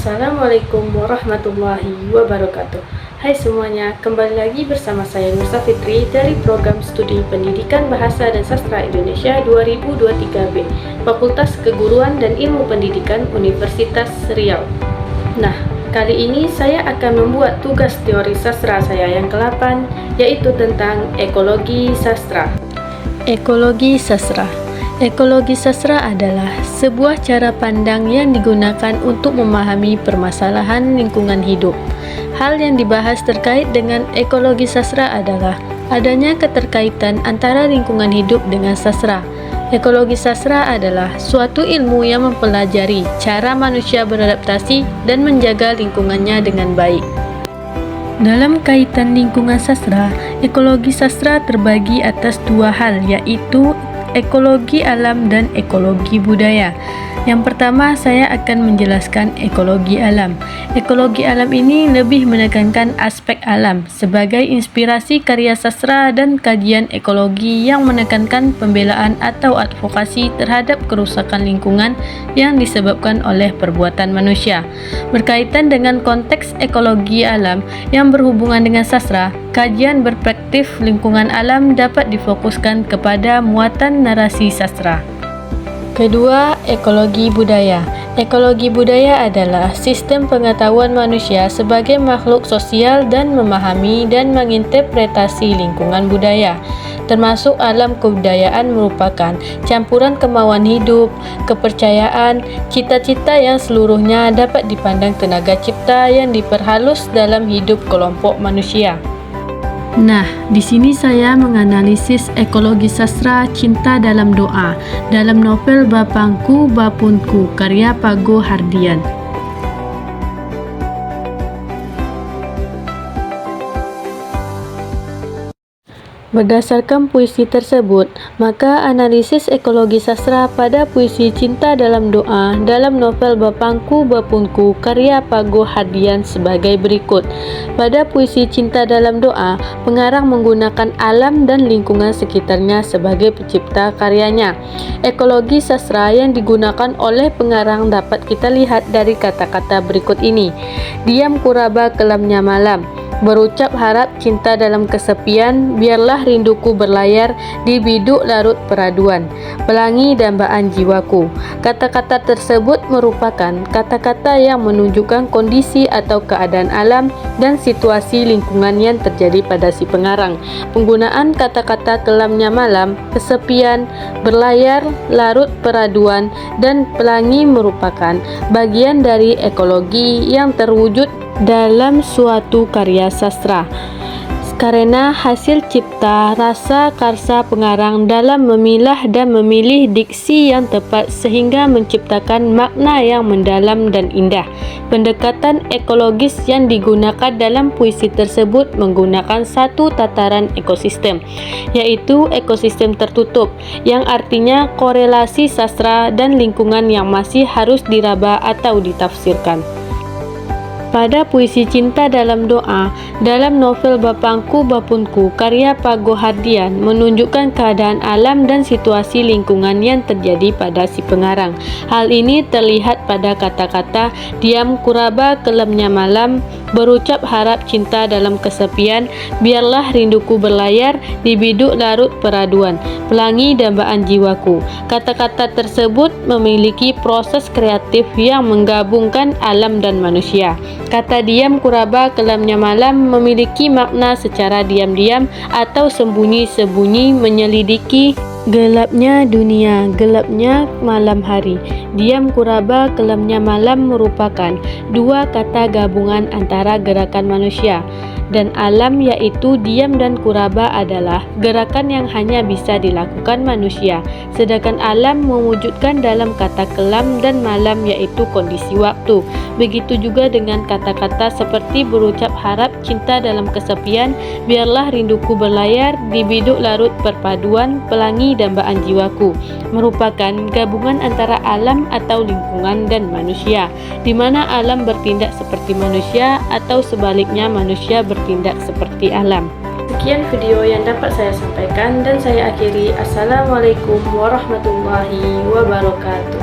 Assalamualaikum warahmatullahi wabarakatuh. Hai semuanya, kembali lagi bersama saya Nursa Fitri dari program studi Pendidikan Bahasa dan Sastra Indonesia 2023B, Fakultas Keguruan dan Ilmu Pendidikan Universitas Riau. Nah, kali ini saya akan membuat tugas teori sastra saya yang ke-8, yaitu tentang ekologi sastra. Ekologi sastra. Ekologi sastra adalah sebuah cara pandang yang digunakan untuk memahami permasalahan lingkungan hidup. Hal yang dibahas terkait dengan ekologi sastra adalah adanya keterkaitan antara lingkungan hidup dengan sastra. Ekologi sastra adalah suatu ilmu yang mempelajari cara manusia beradaptasi dan menjaga lingkungannya dengan baik. Dalam kaitan lingkungan sastra, ekologi sastra terbagi atas dua hal, yaitu ekologi alam dan ekologi budaya. Yang pertama, saya akan menjelaskan ekologi alam. Ekologi alam ini lebih menekankan aspek alam sebagai inspirasi karya sastra dan kajian ekologi yang menekankan pembelaan atau advokasi terhadap kerusakan lingkungan yang disebabkan oleh perbuatan manusia. Berkaitan dengan konteks ekologi alam yang berhubungan dengan sastra, kajian berperspektif lingkungan alam dapat difokuskan kepada muatan narasi sastra. Kedua, ekologi budaya. Ekologi budaya adalah sistem pengetahuan manusia sebagai makhluk sosial dan memahami dan menginterpretasi lingkungan budaya, termasuk alam kebudayaan merupakan campuran kemauan hidup, kepercayaan, cita-cita yang seluruhnya dapat dipandang tenaga cipta yang diperhalus dalam hidup kelompok manusia. Nah, di sini saya menganalisis ekologi sastra Cinta dalam Doa dalam novel Bapangku Bapunku karya Pago Hardian. Berdasarkan puisi tersebut, maka analisis ekologi sastra pada puisi Cinta dalam Doa dalam novel Bapangku Bapunku karya Pago Hardian sebagai berikut. Pada puisi Cinta dalam Doa, pengarang menggunakan alam dan lingkungan sekitarnya sebagai pencipta karyanya. Ekologi sastra yang digunakan oleh pengarang dapat kita lihat dari kata-kata berikut ini. Diam kuraba kelamnya malam, berucap harap cinta dalam kesepian, biarlah rinduku berlayar di biduk larut peraduan, pelangi dambaan jiwaku. Kata-kata tersebut merupakan kata-kata yang menunjukkan kondisi atau keadaan alam dan situasi lingkungan yang terjadi pada si pengarang. Penggunaan kata-kata kelamnya malam, kesepian, berlayar, larut peraduan, dan pelangi merupakan bagian dari ekologi yang terwujud dalam suatu karya sastra karena hasil cipta rasa karsa pengarang dalam memilah dan memilih diksi yang tepat sehingga menciptakan makna yang mendalam dan indah. Pendekatan ekologis yang digunakan dalam puisi tersebut menggunakan satu tataran ekosistem, yaitu ekosistem tertutup, yang artinya korelasi sastra dan lingkungan yang masih harus diraba atau ditafsirkan. Pada puisi Cinta dalam Doa dalam novel Bapangku Bapunku karya Pago Hardian menunjukkan keadaan alam dan situasi lingkungan yang terjadi pada si pengarang. Hal ini terlihat pada kata-kata diam kuraba kelamnya malam, berucap harap cinta dalam kesepian, biarlah rinduku berlayar di biduk larut peraduan, pelangi dambaan jiwaku. Kata-kata tersebut memiliki proses kreatif yang menggabungkan alam dan manusia. Kata diam kuraba kelamnya malam memiliki makna secara diam-diam atau sembunyi-sembunyi menyelidiki gelapnya dunia, gelapnya malam hari. Diam kuraba kelamnya malam merupakan dua kata gabungan antara gerakan manusia dan alam, yaitu diam dan kuraba adalah gerakan yang hanya bisa dilakukan manusia, sedangkan alam mewujudkan dalam kata kelam dan malam, yaitu kondisi waktu. Begitu juga dengan kata-kata seperti berucap harap cinta dalam kesepian, biarlah rinduku berlayar di biduk larut perpaduan, pelangi dambaan jiwaku, merupakan gabungan antara alam atau lingkungan dan manusia, di mana alam bertindak seperti manusia atau sebaliknya manusia bertindak seperti alam. Sekian video yang dapat saya sampaikan dan saya akhiri. Assalamualaikum warahmatullahi wabarakatuh.